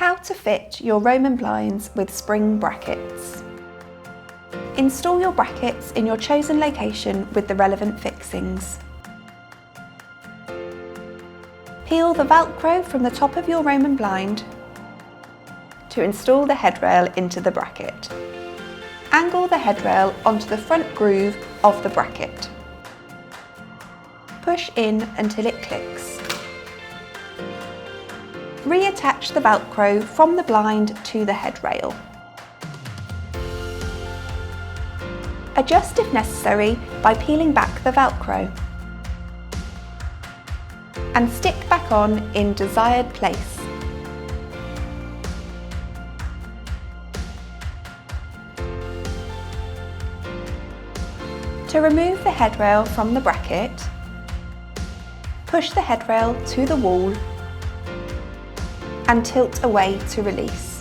How to fit your Roman blinds with spring brackets. Install your brackets in your chosen location with the relevant fixings. Peel the Velcro from the top of your Roman blind to install the headrail into the bracket. Angle the headrail onto the front groove of the bracket. Push in until it clicks. Reattach the Velcro from the blind to the headrail. Adjust if necessary by peeling back the Velcro. And stick back on in desired place. To remove the headrail from the bracket, push the headrail to the wall and tilt away to release.